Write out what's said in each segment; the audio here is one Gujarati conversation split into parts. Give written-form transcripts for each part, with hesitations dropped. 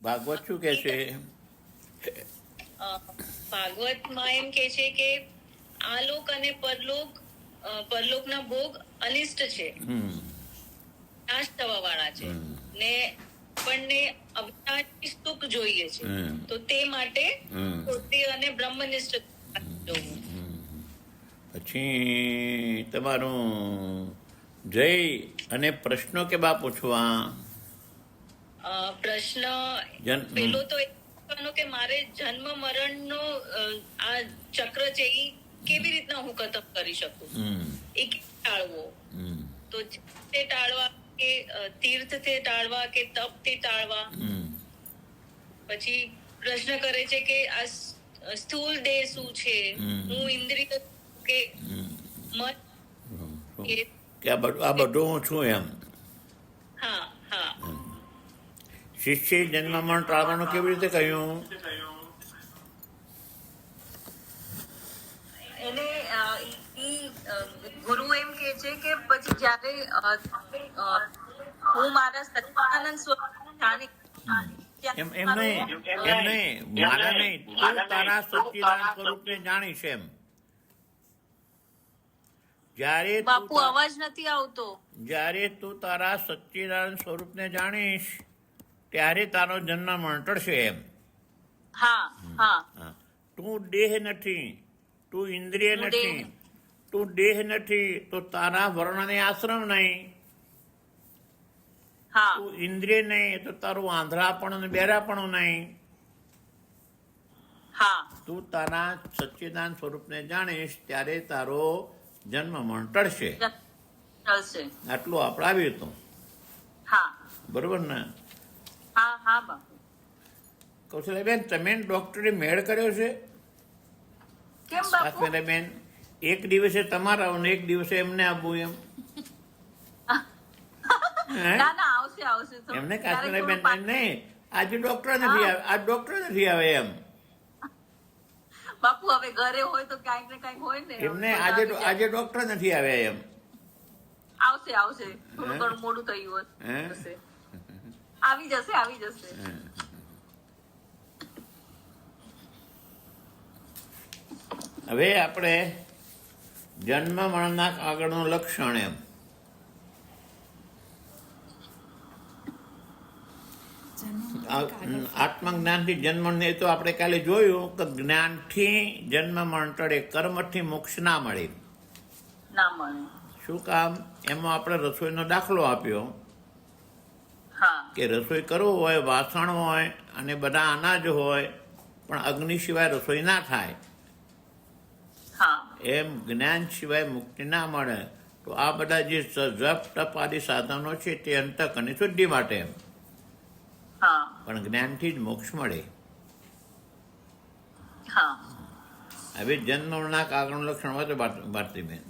ભાગવત શું કે છે? ભાગવતમાં એમ કે છે કે આલોક અને પરલોકના ભોગ અનિષ્ટ છે, નાશ થવા વાળા છે ને આપણને અવિનાશી સુખ જોઈએ છે. તો તે માટે પોતે અને બ્રહ્મનિષ્ઠ જોવું. પછી તમારું જય અને પ્રશ્નો કે બા પૂછવા? પ્રશ્ન પેલો તો કે મારે જન્મ મરણનો આ ચક્ર છે એ કેવી રીતના હું ખતમ કરી શકું, એ કેવી ટાળવો? તો તે ટાળવા કે તીર્થથી ટાળવા કે તપથી ટાળવા? પછી પ્રશ્ન કરે છે કે આ સ્થૂળ દેહ શું છે, હું ઇન્દ્રિય કે મન કે આ બધું હું છું એમ. હા હા. શિષ્ય જન્મ મરણ ટાળવાનું કેવી રીતે કહ્યું? એને ગુરુ એમ કે છે કે પછી જયારે હું મારા સચ્ચિદાનંદ સ્વરૂપ જાણી એમ નહીં મારા નહીં, તું તારા સચ્ચિદાનંદ સ્વરૂપને જાણીશ એમ. જ્યારે બાપુ અવાજ નથી આવતો. જ્યારે તું તારા સચ્ચિદાનંદ સ્વરૂપને જાણીશ ત્યારે તારો જન્મ મરણ ટળશે એમ. હા હા. તું દેહ નથી, તું ઇન્દ્રિય નથી, તું દેહ નથી તો તારા વર્ણ અને આશ્રમ નહીં. તું ઇન્દ્રિય નહીં તો તારું આંધળાપણ અને બેરાપણું નહીં. તું તારા સચ્ચિદાનંદ સ્વરૂપને જાણીશ ત્યારે તારો જન્મ મરણ ટળશે. આટલું આપણે આવ્યું હતું. બરોબર ને? કૌશલ્યાબેન, તમે ડોક્ટરે મેળ કર્યો છે? કાશ્મીરાબેન, એક દિવસે તમારા અને એક દિવસે એમને આપવું એમ? એમને કાશ્મીરાબેન નહીં, આજે ડોક્ટર નથી આવે, આજ ડોક્ટર નથી આવે એમ. બાપુ હવે ઘરે હોય તો કઈક ને કઈક હોય ને. એમને આજે ડોક્ટર નથી આવે એમ. આવશે થોડું ઘણું મોડું થયું હશે. આવી જશે. હવે આપણે જન્મ મરણના આગળનું લક્ષણ એમ. આત્મજ્ઞાનથી જન્મ ને તો આપણે કાલે જોયું કે જ્ઞાનથી જન્મ મરણ ટળે, કર્મથી મોક્ષ ના મળે. શું કામ? એમાં આપણે રસોઈનો દાખલો આપ્યો કે રસોઈ કરવું હોય, વાસણ હોય અને બધા અનાજ હોય, પણ અગ્નિ સિવાય રસોઈ ના થાય. એમ જ્ઞાન સિવાય મુક્તિ ના મળે. તો આ બધા જે જપ તપ આદિ સાધનો છે તે અંતઃકરણની શુદ્ધિ માટે એમ, પણ જ્ઞાનથી જ મોક્ષ મળે. હવે જન્મના કાગળનું લક્ષણ હોય તો ભારતીબેન.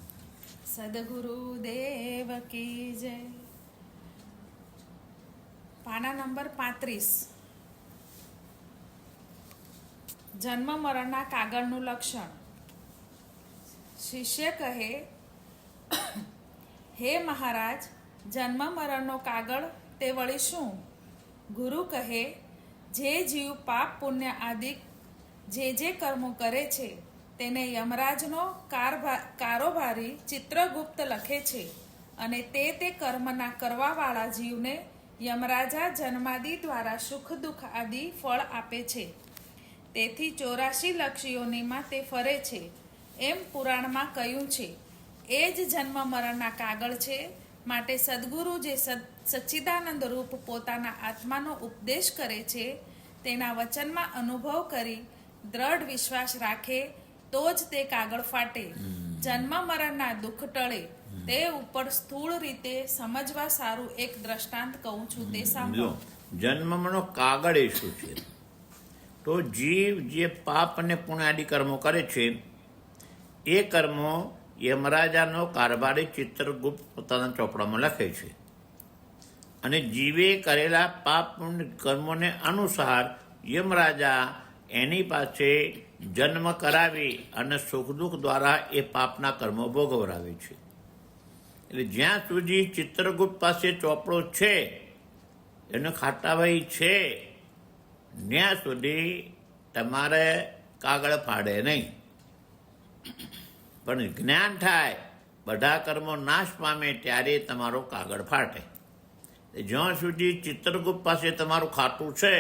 સદગુરુ દેવ કી જય. પાના નંબર 35. જન્મ મરણના કાગળનું લક્ષણ. શિષ્ય કહે, હે મહારાજ, જન્મ મરણનો કાગળ તે વળી શું? ગુરુ કહે, જે જીવ પાપ પુણ્ય આદિ જે કર્મો કરે છે તેને યમરાજનો કારોબારી ચિત્રગુપ્ત લખે છે અને તે કર્મના કરવાવાળા જીવને યમરાજા જન્માદિ દ્વારા સુખ દુઃખ આદિ ફળ આપે છે. તેથી 84 લક્ષીઓનીમાં તે ફરે છે એમ પુરાણમાં કહ્યું છે. એ જ જન્મ મરણના કાગળ છે. માટે સદગુરુ જે સચ્ચિદાનંદ રૂપ પોતાના આત્માનો ઉપદેશ કરે છે તેના વચનમાં અનુભવ કરી દ્રઢ વિશ્વાસ રાખે તો જ તે કાગળ ફાટે, જન્મ મરણના દુઃખ ટળે. તે ઉપર સ્થૂળ રીતે સમજવા સારું એક દ્રષ્ટાંત કહું છું, તે સાંભળો. જન્મનો કાગળ એ શું છે? તો જીવ જે પાપ અને પુણ્યાદિ કર્મો કરે છે એ કર્મો યમરાજાનો કારભારી ચિત્રગુપ્ત પોતાના ચોપડામાં લખે છે અને જીવે કરેલા પાપ પુણ્ય કર્મોને અનુસાર યમરાજા એની પાસે જન્મ કરાવી અને સુખ દુઃખ દ્વારા એ પાપના કર્મો ભોગવરાવે છે. એટલે જ્યાં સુધી ચિત્રગુપ્ત પાસે ચોપડો છે, એનો ખાતાભાઈ છે, ત્યાં સુધી તમારે કાગળ ફાડે નહીં. પણ જ્ઞાન થાય, બધા કર્મો નાશ પામે ત્યારે તમારો કાગળ ફાટે. જ્યાં સુધી ચિત્રગુપ્ત પાસે તમારું ખાતું છે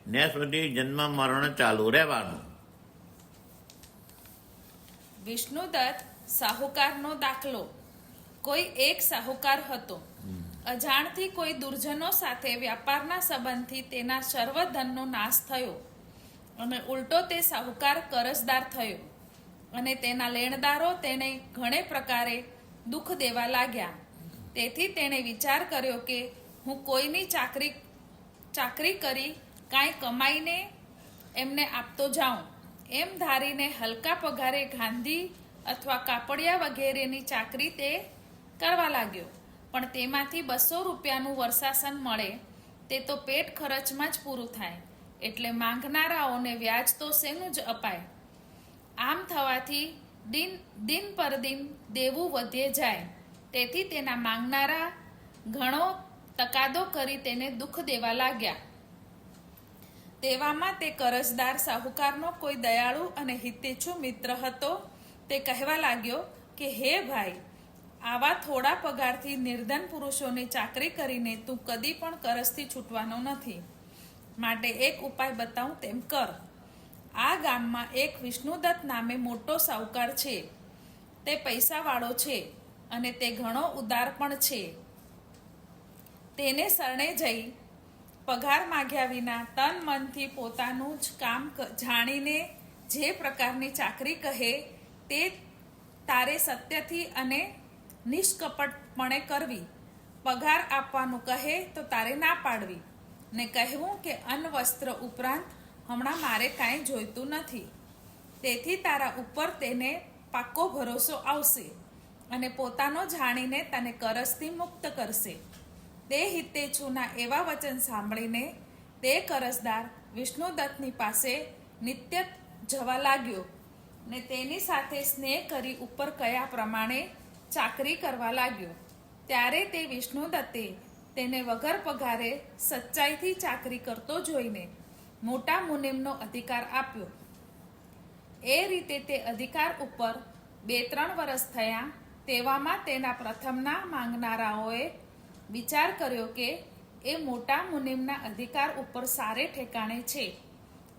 ત્યાં સુધી જન્મ મરણ ચાલુ રહેવાનું. વિષ્ણુદત્ત સાહુકારનો દાખલો. કોઈ એક સાહુકાર હતો. અજાણથી કોઈ દુર્જનો સાથે વ્યાપારના સંબંધથી તેના સર્વ ધનનો નાશ થયો અને ઉલટો તે સાહુકાર કરજદાર થયો અને તેના લેણદારો તેને ઘણે પ્રકારે દુઃખ દેવા લાગ્યા. તેથી તેણે વિચાર કર્યો કે હું કોઈની ચાકરી કરી કાંઈ કમાઈને એમને આપતો જાઉં. એમ ધારીને હલકા પગારે ગાંધી અથવા કાપડિયા વગેરેની ચાકરી તે કરવા લાગ્યો. પણ તેમાંથી 200 રૂપિયાનું વર્ષાસન મળે તે તો પેટ ખર્ચમાં જ પૂરું થાય, એટલે માંગનારાઓને વ્યાજ તો શેનું જ અપાય. આમ થવાથી દિન પર દિન દેવું વધે જાય. તેથી તેના માંગનારા ઘણો તકાદો કરી તેને દુઃખ દેવા લાગ્યા. તેવામાં તે કરજદાર સાહુકારનો કોઈ દયાળુ અને હિતેચ્છુ મિત્ર હતો. તે કહેવા લાગ્યો કે હે ભાઈ, આવા થોડા પગારથી નિર્ધન પુરુષોની ચાકરી કરીને તું કદી પણ કરજથી છૂટવાનો નથી. માટે એક ઉપાય બતાવું તેમ કર. આ ગામમાં એક વિષ્ણુદત્ત નામે મોટો સાહુકાર છે. તે પૈસાવાળો છે અને તે ઘણો ઉદાર પણ છે. તેને શરણે જઈ પગાર માગ્યા વિના તન મનથી પોતાનું જ કામ જાણીને જે પ્રકારની ચાકરી કહે તે તારે સત્યથી અને નિષ્કપટપણે કરવી. પગાર આપવાનું કહે તો તારે ના પાડવી ને કહેવું કે અન્ન વસ્ત્ર ઉપરાંત હમણાં મારે કાંઈ જોઈતું નથી. તેથી તારા ઉપર તેને પાક્કો ભરોસો આવશે અને પોતાનો જાણીને તને કરજથી મુક્ત કરશે. તે હિતેચ્છુના એવા વચન સાંભળીને તે કરજદાર વિષ્ણુદત્તની પાસે નિત્ય જવા લાગ્યો ને તેની સાથે સ્નેહ કરી ઉપર કયા પ્રમાણે ચાકરી કરવા લાગ્યો. ત્યારે તે વિષ્ણુદત્તે તેને વગર પગારે સચ્ચાઈથી ચાકરી કરતો જોઈને મોટા મુનિમનો અધિકાર આપ્યો. એ રીતે તે અધિકાર ઉપર 2-3 વર્ષ થયા. તેવામાં તેના પ્રથમના માંગનારાઓએ વિચાર કર્યો કે એ મોટા મુનિમના અધિકાર ઉપર સારે ઠેકાણે છે,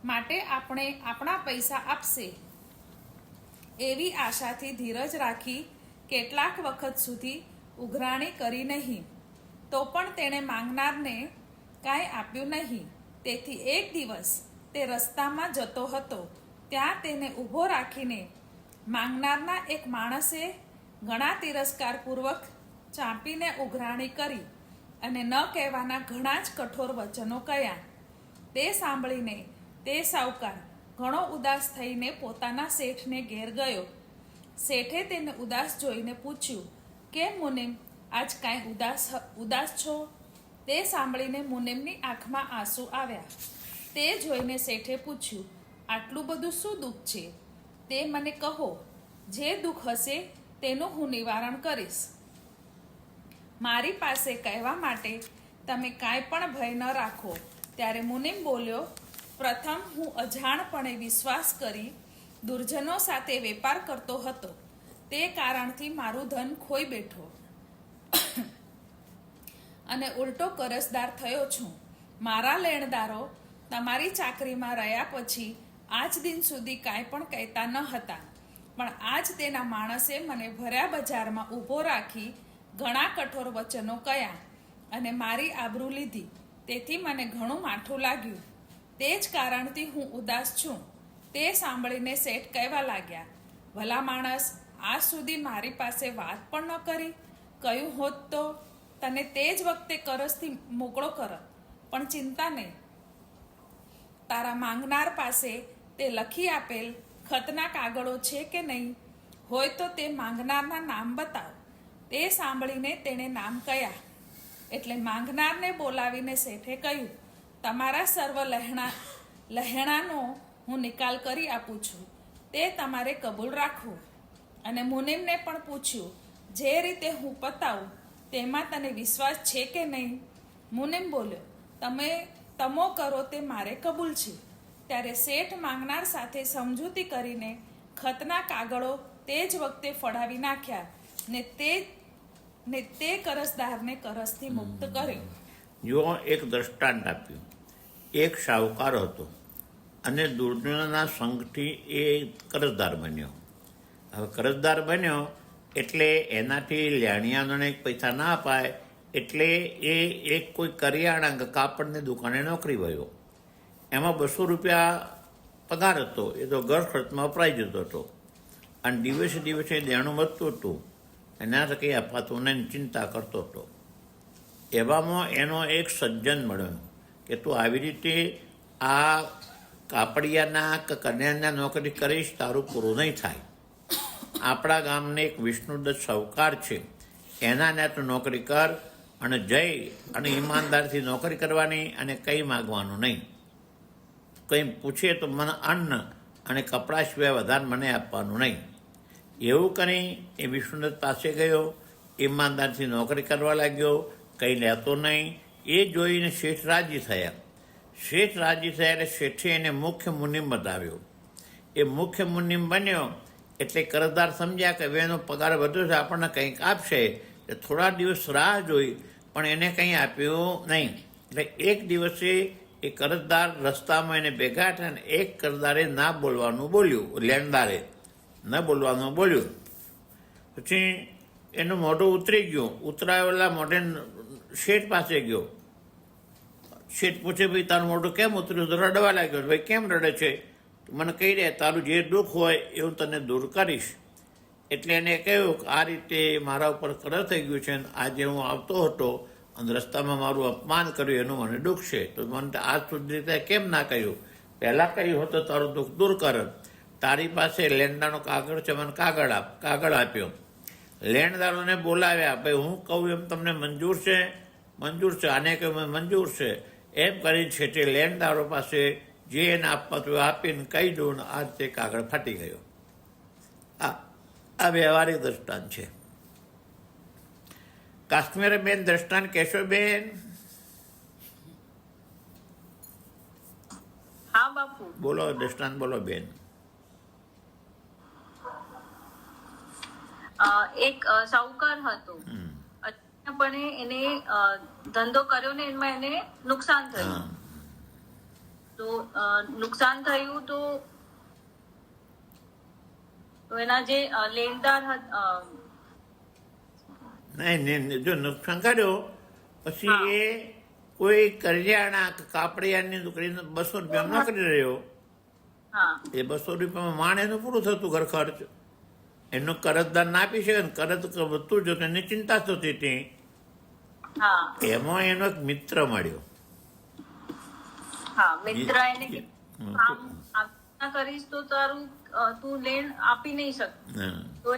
માટે આપણે આપણા પૈસા આપશે. એવી આશાથી ધીરજ રાખી કેટલાક વખત સુધી ઉઘરાણી કરી નહીં, તો પણ તેણે માંગનારને કાંઈ આપ્યું નહીં. તેથી એક દિવસ તે રસ્તામાં જતો હતો. ત્યાં તેને ઊભો રાખીને માંગનારના એક માણસે ઘણા તિરસ્કારપૂર્વક ચાંપીને ઉઘરાણી કરી અને ન કહેવાના ઘણા જ કઠોર વચનો કહ્યા. તે સાંભળીને તે સાહુકાર ઘણો ઉદાસ થઈને પોતાના શેઠને ઘેર ગયો. શેઠે તેને ઉદાસ જોઈને પૂછ્યું, કે મુનિમ, આજ કાંઈ ઉદાસ છો? તે સાંભળીને મુનિમની આંખમાં આંસુ આવ્યા. તે જોઈને શેઠે પૂછ્યું, આટલું બધું શું દુઃખ છે? તે મને કહો. જે દુઃખ હશે તેનું હું નિવારણ કરીશ. મારી પાસે કહેવા માટે તમે કાંઈ પણ ભય ન રાખો. ત્યારે મુનિમ બોલ્યો, પ્રથમ હું અજાણપણે વિશ્વાસ કરી દુર્જનો સાથે વેપાર કરતો હતો. તે કારણથી મારું ધન ખોઈ બેઠો અને ઉલટો કરજદાર થયો છું. મારા લેણદારો તમારી ચાકરીમાં રહ્યા પછી આજ દિન સુધી કાંઈ પણ કહેતા ન હતા, પણ આજ તેના માણસે મને ભર્યા બજારમાં ઊભો રાખી ઘણા કઠોર વચનો કહ્યા અને મારી આબરૂ લીધી. તેથી મને ઘણું માઠું લાગ્યું. તે જ કારણથી હું ઉદાસ છું. તે સાંભળીને શેઠ કહેવા લાગ્યા, ભલા માણસ, આજ સુધી મારી પાસે વાત પણ ન કરી. કહ્યું હોત તો તને તે જ વખતે કરજથી મોકળો કરત. પણ ચિંતા નહીં, તારા માંગનાર પાસે તે લખી આપેલ ખતના કાગળો છે કે નહીં? હોય તો તે માંગનારના નામ બતાવ. તે સાંભળીને તેણે નામ કહ્યા. એટલે માંગનારને બોલાવીને શેઠે કહ્યું, તમારા સર્વ લહેણાનો હું નિકાલ કરી આપું છું. તે તમારે કબૂલ રાખવું. અને મુનિમને પણ પૂછ્યું, જે રીતે હું પતાવું તેમાં તને વિશ્વાસ છે કે નહીં? મુનિમ બોલ્યો, તમે તમો કરો તે મારે કબૂલ છે. ત્યારે શેઠ માંગનાર સાથે સમજૂતી કરીને ખતના કાગળો તે જ વખતે ફળાવી નાખ્યા ને તે કરજદારને કરજથી મુક્ત કર્યો. જો એક દ્રષ્ટાંત આપ્યું. એક શાહુકાર હતો અને દુર્જનના સંઘથી એ કરજદાર બન્યો. હવે કરજદાર બન્યો એટલે એનાથી લેણિયાને પૈસા ના અપાય એટલે એ એક કોઈ કરિયાણા કાપડની દુકાને નોકરી વયો. એમાં 200 રૂપિયા પગાર હતો. એ તો ઘર ખર્ચમાં વપરાઈ જતો હતો અને દિવસે દિવસે દેણું વધતું હતું. એના કંઈ અપાતું નહીં, ચિંતા કરતો હતો. એવામાં એનો એક સજ્જન મળ્યો કે તું આવી રીતે આ કાપડિયાના કે કન્યાના નોકરી કરીશ, તારું પૂરું નહીં થાય. આપણા ગામને એક વિષ્ણુદત્ત શાહુકાર છે, એના ને તું નોકરી કર અને જઈ અને ઈમાનદારથી નોકરી કરવાની અને કંઈ માગવાનું નહીં. કંઈ પૂછે તો મને અન્ન અને કપડાં સિવાય વધારે મને આપવાનું નહીં. એવું કરી એ વિષ્ણુદત્ત પાસે ગયો, ઈમાનદારથી નોકરી કરવા લાગ્યો, કંઈ લેતો નહીં. એ જોઈને શેઠ રાજી થયા. શેઠ રાજી થયા એટલે શેઠે એને મુખ્ય મુનિમ બતાવ્યો. એ મુખ્ય મુનિમ બન્યો એટલે કરજદાર સમજ્યા કે હવે એનો પગાર વધુ છે, આપણને કંઈક આપશે. એટલે થોડા દિવસ રાહ જોઈ પણ એને કંઈ આપ્યું નહીં. એટલે એક દિવસે એ કરજદાર રસ્તામાં એને ભેગા થયા અને એક કરજદારે ના બોલવાનું બોલ્યું, લેણદારે ન બોલવાનું બોલ્યું. પછી એનું મોઢું ઉતરી ગયું. ઉતરાયેલા મોઢે શેઠ પાસે ગયો. શેઠ પૂછે, ભાઈ તારું મોઢું કેમ ઉતર્યું? તો રડવા લાગ્યો. ભાઈ કેમ રડે છે? મને કહી દે, તારું જે દુઃખ હોય એવું તને દૂર કરીશ. એટલે એને કહ્યું કે આ રીતે મારા ઉપર કરજ થઈ ગયું છે અને આજે હું આવતો હતો અને રસ્તામાં મારું અપમાન કર્યું એનું મને દુઃખ છે. તો મને આજ સુધી રીતે કેમ ના કહ્યું? પહેલાં કહ્યું હોત તો તારું દુઃખ દૂર કરત. તારી પાસે લેણદારનો કાગળ છે, મને કાગળ આપ્યો. લેણદારોને બોલાવ્યા, ભાઈ હું કહું એમ તમને મંજૂર છે? મંજૂર છે. આને કહ્યું મંજૂર છે. એમ કરીને છેટે લેણદારો પાસે જે એને આપવા આપીને કહી દઉં, આ રીતે કાગળ ફાટી ગયો. આ વ્યવહારિક દ્રષ્ટાંત છે. કાશ્મીરબેન દ્રષ્ટાંત કહેશો બેન? હા બાપુ. બોલો, દ્રષ્ટાંત બોલો બેન. એક શાહુકાર હતો. પણ એને ધંધો કર્યો ને એમાં એને નુકસાન થયું. તો નુકસાન થયું તો એના જે લેણદાર નહીં, જો નુકસાન કર્યો પછી એ કોઈ કરિયાણા કાપડિયાની દુકાને 200 રૂપિયા નોકરી રહ્યો. એ 200 રૂપિયામાં માણ એનું પૂરું થતું ઘર ખર્ચ. એનું કરજદાર ના આપી શકે ને, કરજ વધતું જતું, એની ચિંતા થતી હતી. એમાં એનો એક મિત્ર મળ્યો. મિત્ર એને કરીશ તો તારું તું લેણ આપી નહીં શક. તો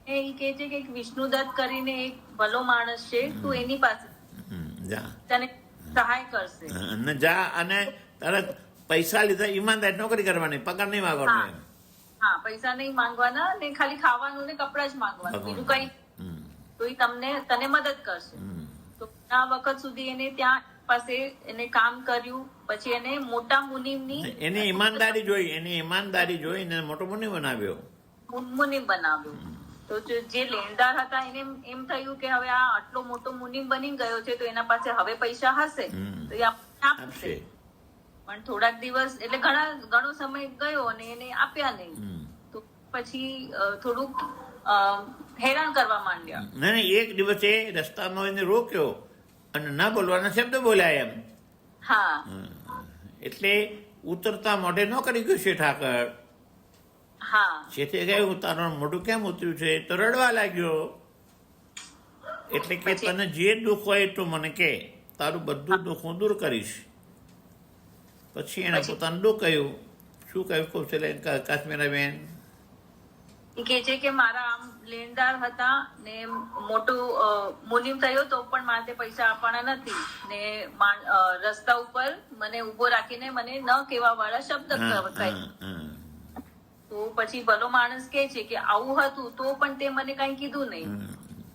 એ કહે છે કે વિષ્ણુદત્ત કરીને એક ભલો માણસ છે, તું એની પાસે તને સહાય કરશે. અને જા અને તારે પૈસા લીધા, ઈમાનદાર નોકરી કરવાની, પગાર નહીં માંગવાનો. પૈસા નહીં માંગવાના ને ખાલી ખાવાનું ને કપડા જ માંગવાના, બીજું કઈ. તો એ તને મદદ કરશે. તો આ વખત સુધી એને ત્યાં પાસે એને કામ કર્યું. પછી એને મોટા મુનિમની એની ઈમાનદારી જોઈ એને મોટો મુનિમ બનાવ્યો. તો જે લેણદાર હતા એને એમ થયું કે હવે આ આટલો મોટો મુનિમ બની ગયો છે તો એના પાસે હવે પૈસા હશે તો એ આપશે. પણ થોડાક દિવસ એટલે ઘણો સમય ગયો અને એને આપ્યા નહીં. તો પછી થોડુંક હેરાન કરવા માંડ્યા. નહીં, એક દિવસે રસ્તામાં એને રોક્યો અને ના બોલવાના શબ્દ બોલ્યા એમ. એટલે ઉતરતા મોઢે ન કરી ગયું શેઠ આગળ. શેઠે કહ્યું, તારું મોઢું કેમ ઉતર્યું છે? તો રડવા લાગ્યો. એટલે કે તને જે દુઃખ હોય તો મને કે, તારું બધું દુઃખ હું દૂર કરીશ. પછી એને પોતાનું દુઃખ કહ્યું. શું કહ્યું કૌશલ્ય કાશ્મીરાબેન? એ કે છે કે મારા આમ લેણદાર હતા ને મોટું મુનિમ થયો તો પણ મારે પૈસા આપવાના નથી ને રસ્તા ઉપર મને ઉભો રાખીને મને ન કહેવા વાળા શબ્દ કહે. તો પછી ભલો માણસ કે છે કે આવું હતું તો પણ તે મને કઈ કીધું નહીં,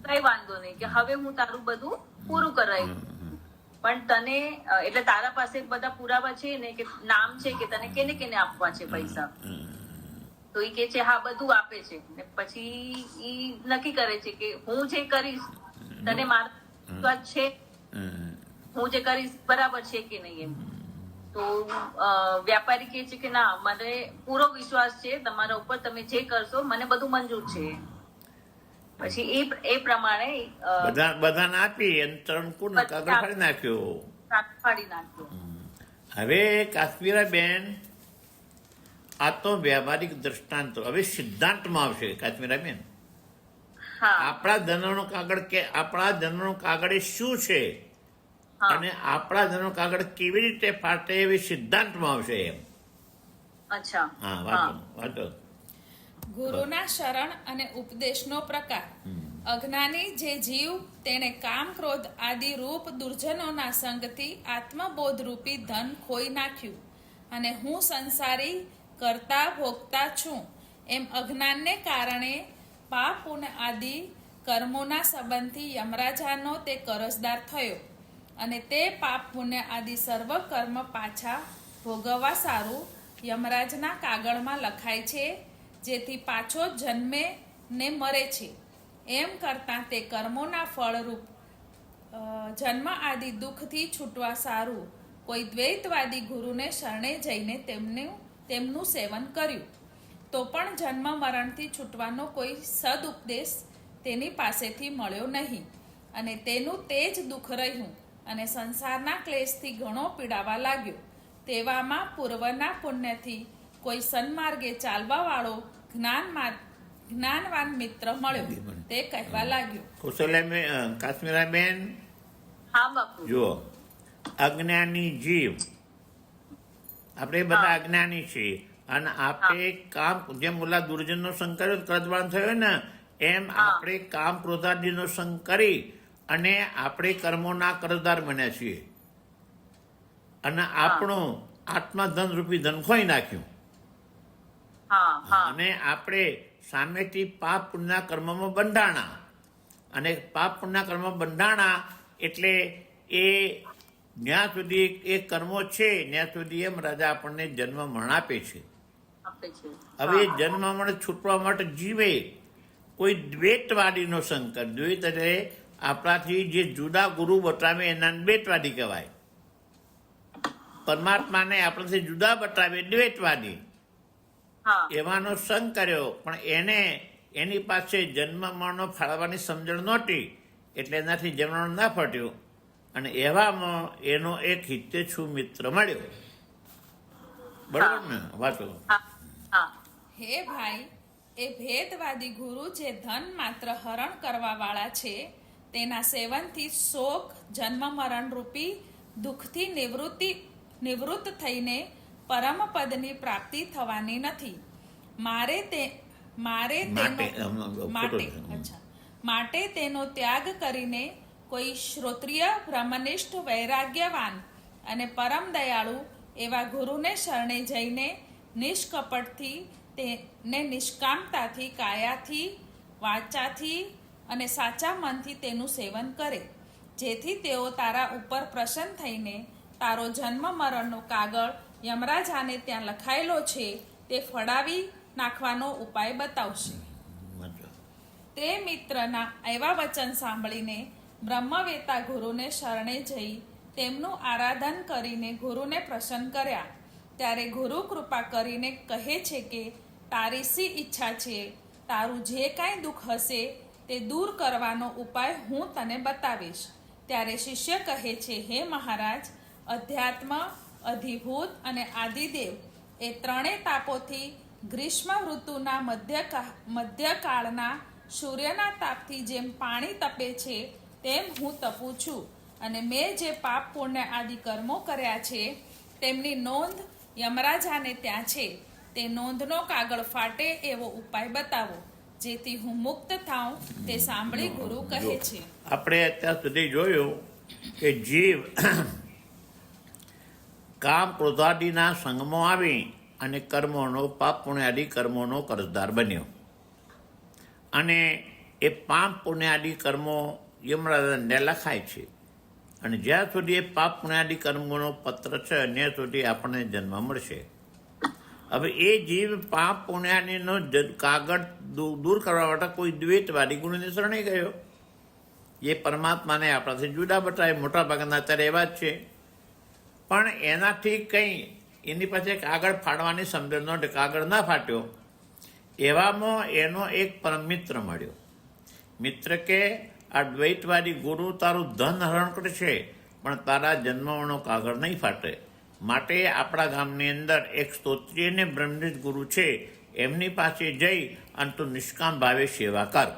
કઈ વાંધો નહીં, કે હવે હું તારું બધું પૂરું કરાવ્યું. પણ તને એટલે તારા પાસે બધા પુરાવા છે ને કે નામ છે કે તને કેને કેને આપવા છે પૈસા? તો ઈ કે છે હા બધું આપે છે. ને પછી ઈ નક્કી કરે છે કે હું જે કરીશ તને મારા છે, હું જે કરીશ બરાબર છે કે નહીં એમ. તો વ્યાપારી કહે છે કે ના, મને પૂરો વિશ્વાસ છે તમારા ઉપર, તમે જે કરશો મને બધું મંજૂર છે. પછી એ પ્રમાણે બધાને આપી અને તરણકુળ કાગળ ફાડી નાખ્યો. ફાડી નાખ્યો. હવે કાશ્મીરાબેન, આ તો વ્યવહારિક દ્રષ્ટાંત. હવે સિદ્ધાંતમાં આવશે કાશ્મીરાબેન. આપણા ધનનો કાગળ કે આપણા ધનનો કાગળ એ શું છે અને આપણા ધનનો કાગળ કેવી રીતે ફાટે એવી સિદ્ધાંતમાં આવશે એમ. અચ્છા, હા, વાંચો. ગુરુના શરણ અને ઉપદેશનો પ્રકાર. અજ્ઞાની જે જીવ તેણે કામ ક્રોધ આદિ રૂપ દુર્જનોના સંગથી આત્મબોધ રૂપી ધન ખોઈ નાખ્યું અને હું સંસારી કરતા ભોગતા છું એમ અજ્ઞાનને કારણે પાપ પુણ્ય આદિ કર્મોના સંબંધથી યમરાજાનો તે કરજદાર થયો અને તે પાપ પુણ્ય આદિ સર્વ કર્મ પાછા ભોગવવા સારું યમરાજના કાગળમાં લખાય છે, જેથી પાછો જન્મે ને મરે છે. એમ કરતાં તે કર્મોના ફળરૂપ જન્મ આદિ દુઃખથી છૂટવા સારું કોઈ દ્વૈતવાદી ગુરુને શરણે જઈને તેમનું સેવન કર્યું તો પણ જન્મ મરણથી છૂટવાનો કોઈ સદુપદેશ તેની પાસેથી મળ્યો નહીં અને તેનું તે જ દુઃખ રહ્યું અને સંસારના ક્લેશથી ઘણો પીડાવા લાગ્યો. તેવામાં પૂર્વના પુણ્યથી કોઈ સન્માર્ગે ચાલવા વાળો જ્ઞાનવાન મિત્ર મળ્યો. તે કહેવા લાગ્યો, કાશ્મીરાબેન જુઓ, અજ્ઞાની જીવ, આપણે બધા અજ્ઞાની છીએ અને આપણે કામ, જેમ ઓલા દુર્જનનો સંગ કર્યો ક્રોધવાન થયો ને, એમ આપણે કામ ક્રોધાદિનો સંગ કરી અને આપણે કર્મોના કરજદાર બન્યા છીએ અને આપણું આત્મધન રૂપી ધન ખોઈ નાખ્યું અને આપણે સામેથી પાપ પુણ્યના કર્મમાં બંધાણા અને પાપ પુણ્યના કર્મમાં બંધાણા એટલે એ જ્યાં સુધી એ કર્મો છે ત્યાં સુધી એમ રાજા આપણને જન્મ મરણ આપે છે. હવે જન્મ મરણ છૂટવા માટે જીવે કોઈ દ્વૈતવાદીનો સંકર. દ્વૈત એટલે આપણાથી જે જુદા ગુરુ બતાવે એના દ્વૈતવાદી કહેવાય. પરમાત્માને આપણાથી જુદા બતાવે દ્વૈતવાદી. એવાનો સંગ કર્યો પણ એને એની પાસે જન્મ મરણનો ફાળવાની સમજણ નહોતી એટલે એનાથી જન્મ ના ફટ્યું અને એવામાં એનો એક હિતેચ્છુ મિત્ર મળ્યો. બરોબર ને? વાંચો. હે ભાઈ, એ ભેદવાદી ગુરુ જે ધન માત્ર હરણ કરવા વાળા છે તેના સેવનથી શોક જન્મ મરણ રૂપી દુઃખથી નિવૃત્ત થઈને પરમપદની પ્રાપ્તિ થવાની નથી. માટે તેનો ત્યાગ કરીને કોઈ શ્રોત્રિય બ્રહ્મનિષ્ઠ વૈરાગ્યવાન અને પરમ દયાળુ એવા ગુરુને શરણે જઈને નિષ્કપટથી તેને નિષ્કામતાથી કાયાથી વાચાથી અને સાચા મનથી તેનું સેવન કરે, જેથી તેઓ તારા ઉપર પ્રસન્ન થઈને તારો જન્મ મરણનો કાગળ યમરાજાને ત્યાં લખાયેલો છે તે ફડાવી નાખવાનો ઉપાય બતાવશે. તે મિત્રના એવા વચન સાંભળીને બ્રહ્મવેતા ગુરુને શરણે જઈ તેમનું આરાધન કરીને ગુરુને પ્રસન્ન કર્યા. ત્યારે ગુરુ કૃપા કરીને કહે છે કે તારી શી ઈચ્છા છે? તારું જે કાંઈ દુઃખ હશે તે દૂર કરવાનો ઉપાય હું તને બતાવીશ. ત્યારે શિષ્ય કહે છે, હે મહારાજ, અધ્યાત્મ, અધિભૂત અને આદિદેવ એ ત્રણેય તાપોથી ગ્રીષ્મ ઋતુના મધ્યકાળના સૂર્યના તાપથી જેમ પાણી તપે છે તેમ હું તપું છું અને મેં જે પાપ પુણ્ય આદિ કર્મો કર્યા છે તેમની નોંધ યમરાજાને ત્યાં છે. તે નોંધનો કાગળ ફાટે એવો ઉપાય બતાવો જેથી હું મુક્ત થાઉં. તે સાંભળી ગુરુ કહે છે, આપણે અત્યાર સુધી જોયું કે જીવ કામ ક્રોધાદિના સંગમાં આવી અને કર્મોનો પાપ પુણ્યાદિ કર્મોનો કરજદાર બન્યો અને એ પાપ પુણ્યાદિ કર્મો યમરાજાને લખાય છે અને જ્યાં સુધી એ પાપ પુણ્યાદિ કર્મોનો પત્ર છે ત્યાં સુધી આપણને જન્મ મળશે. હવે એ જીવ પાપ પુણ્યાદિનો કાગળ દૂર કરવા માટે કોઈ દ્વૈતવાદી ગુણને શરણે ગયો. એ પરમાત્માને આપણાથી જુદા બતાવે, મોટા ભાગના અત્યારે એવા જ છે. પણ એનાથી કંઈ એની પાસે કાગળ ફાડવાની સમજણ નહોતી, કાગળ ના ફાટ્યો. એવામાં એનો એક પરમ મિત્ર મળ્યો. મિત્ર કે આ દ્વૈતવાદી ગુરુ તારું ધન હરણ કરશે પણ તારા જન્મનો કાગળ નહીં ફાટે. માટે આપણા ગામની અંદર એક સ્તોત્રીય ને બ્રહ્મનિષ્ઠ ગુરુ છે, એમની પાસે જઈ અને તું નિષ્કામ ભાવે સેવા કર.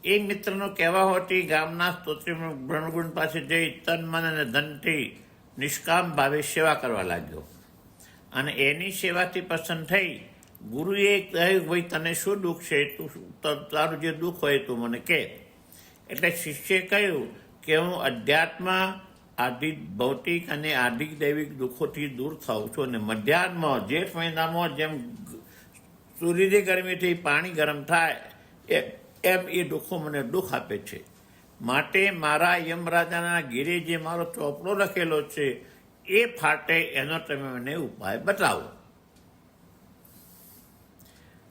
એ મિત્રનો કહેવા હોતી ગામના સ્તોત્રીય બ્રહ્મગુરુ પાસે જઈ તન મન અને ધનથી નિષ્કામ ભાવે સેવા કરવા લાગ્યો. અને એની સેવાથી પસંદ થઈ ગુરુએ કહ્યું, ભાઈ તને શું દુઃખ છે, તું તારું જે દુઃખ હોય તું મને કહે. એટલે શિષ્યે કહ્યું કે હું અધ્યાત્મ, આદિ ભૌતિક અને આદિ દૈવિક દુઃખોથી દૂર થાઉં છું. અને મધ્યાહનમાં જેઠ મહિનામાં જેમ સૂર્યની ગરમીથી પાણી ગરમ થાય એમ એ દુઃખો મને દુઃખ આપે છે. માટે મારા યમરાજાના ઘેરે જે મારો ચોપડો લખેલો છે એ ફાટે એનો તમે મને ઉપાય બતાવો.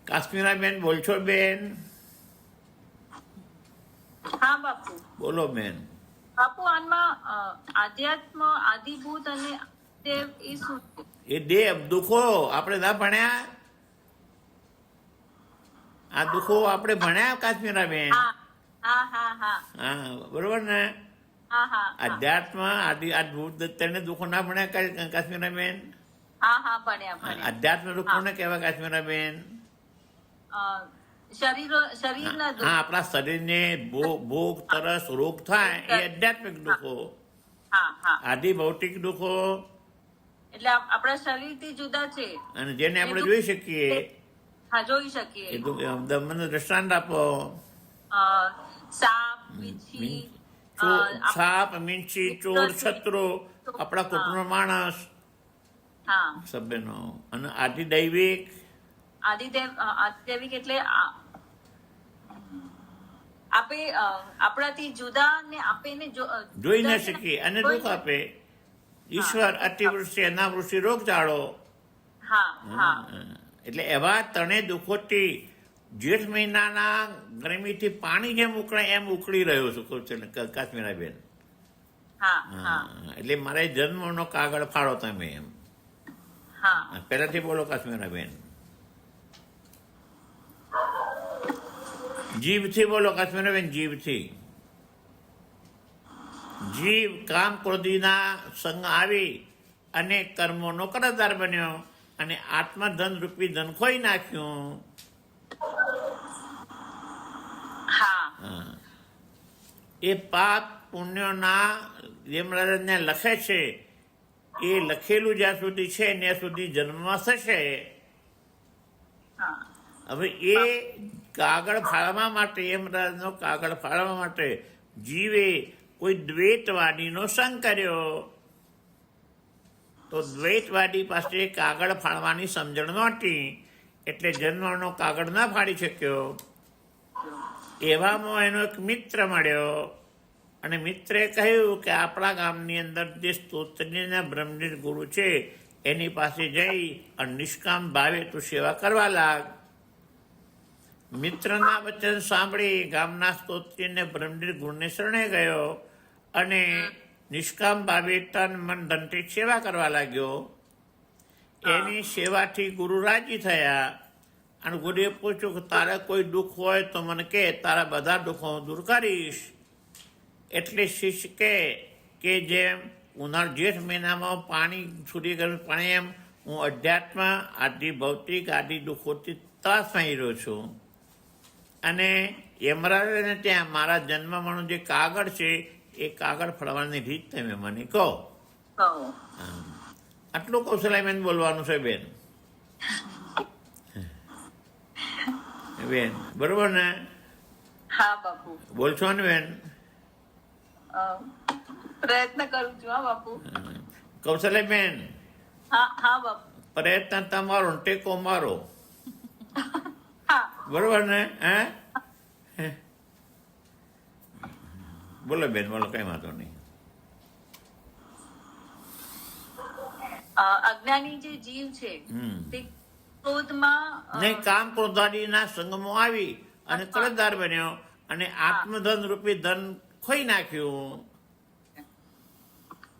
કાશ્મીરાબેન બોલશો બેન? હા બાપુ. બોલો બેન. બાપુ આમાં આધ્યાત્મ, આદિભૂત અને દેવ એ શું છે? એ દેવ દુઃખો આપણે ના ભણ્યા? આ દુઃખો આપણે ભણ્યા કાશ્મીરાબેન? હા હા હા હા બરોબર ને. હા હા અધ્યાત્મ, આદિભૂત તેને દુઃખો ના ભણ્યા કાશ્મીરાબેન? હા હા ભણ્યા ભણ્યા. અધ્યાત્મ દુઃખો ને કહેવાય કાશ્મીરાબેન? શરીરના દુઃખ. હા, આપણા શરીરને ભૂખ, તરસ, રોગ થાય એ આધ્યાત્મિક દુઃખો. હા હા આદિ ભૌતિક દુઃખો એટલે આપણા શરીરથી જુદા છે. અને જેને આપણે જોઈ શકીએ હા જોઈ શકીએ. એ મને દ્રષ્ટાંત આપો. સાપ, વીંછી, સાપ, મીંછી, ચોર, છત્રો, આપણા કુટુંબનો માણસ હા સભ્યનો. અને આદિ દૈવિક આદિદેવિક એટલે આપે આપણાથી જુદા ને આપે ને જોઈ ન શકીએ અને દુઃખ આપે. ઈશ્વર અતિવૃષ્ટિ, અનાવૃષ્ટિ, રોગચાળો. હા હા એટલે એવા ત્રણે દુઃખોથી જેઠ મહિનાના ગરમીથી પાણી જેમ ઉકળે એમ ઉકળી રહ્યો છું કાશ્મીરાબેન. હા હા એટલે મારે જન્મનો કાગળ ફાળો તમે એમ. હા પહેલાથી બોલો કાશ્મીરાબેન. જીભથી બોલો કાશ્મીરાબેન, જીભથી. જીવ કામ ક્રોધીના સંગ આવી અને કર્મોનો કરજદાર બન્યો અને આત્મધન રૂપી ધન ખોઈ નાખ્યું. હા એ પાપ પુણ્યોના યમરાજને લખે છે એ લખેલું જ્યાં સુધી છે ત્યાં સુધી જન્મમાં થશે. હા હવે એ કાગળ ફાળવા માટે, યમરાજનો કાગળ ફાળવા માટે જીવે કોઈ દ્વૈતવાદીનો સંગ કર્યો. તો દ્વૈતવાદી પાસે કાગળ ફાળવાની સમજણ નહોતી એટલે જન્મનો કાગળ ના ફાડી શક્યો. એવામાં એનો એક મિત્ર મળ્યો અને મિત્રે કહ્યું કે આપણા ગામની અંદર જે સ્તોત્રીના બ્રહ્મનિષ્ઠ ગુરુ છે એની પાસે જઈ અને નિષ્કામ ભાવે તું સેવા કરવા લાગ. મિત્રના વચન સાંભળી ગામના સ્તોત્રીને બ્રહ્મનિષ્ઠ ગુરુને શરણે ગયો અને નિષ્કામ ભાવે તન મન ધનથી સેવા કરવા લાગ્યો. એની સેવાથી ગુરુ રાજી થયા અને ગુરુએ પૂછ્યું કે તારે કોઈ દુઃખ હોય તો મને કહે, તારા બધા દુઃખો હું દૂર કરીશ. એટલે શિષ્ય કે જેમ જેઠ મહિનામાં પાણી છૂટી ગયું પાણી એમ હું અધ્યાત્મ, આદિ ભૌતિક, આદિ દુઃખોથી ત્રાસમાં રહ્યો છું. અને યમરાજને ત્યાં મારા જન્મમાંનો જે કાગળ છે એ કાગળ ફળવાની રીત તમે મને કહો. આટલું કૌશલ્યાબેન બોલવાનું છે બેન. બેન બરોબર ને? હા બાપુ બોલશો ને બેન? પ્રયત્ન કરું છું. હા બાપુ. કૌશલ્યાબેન હા હા બાપુ. પ્રયત્ન તમારો ને ટેકો મારો. હા બરોબર ને? હે બોલો બેન, બોલો, કઈ વાંધો નહીં. અજ્ઞાની જે જીવ છે હમ. તે ક્રોધમાં નહીં, કામ ક્રોધાદિના સંગમમાં આવી અને કરજદાર બન્યો અને આત્મધન રૂપી ધન ખોઈ નાખ્યું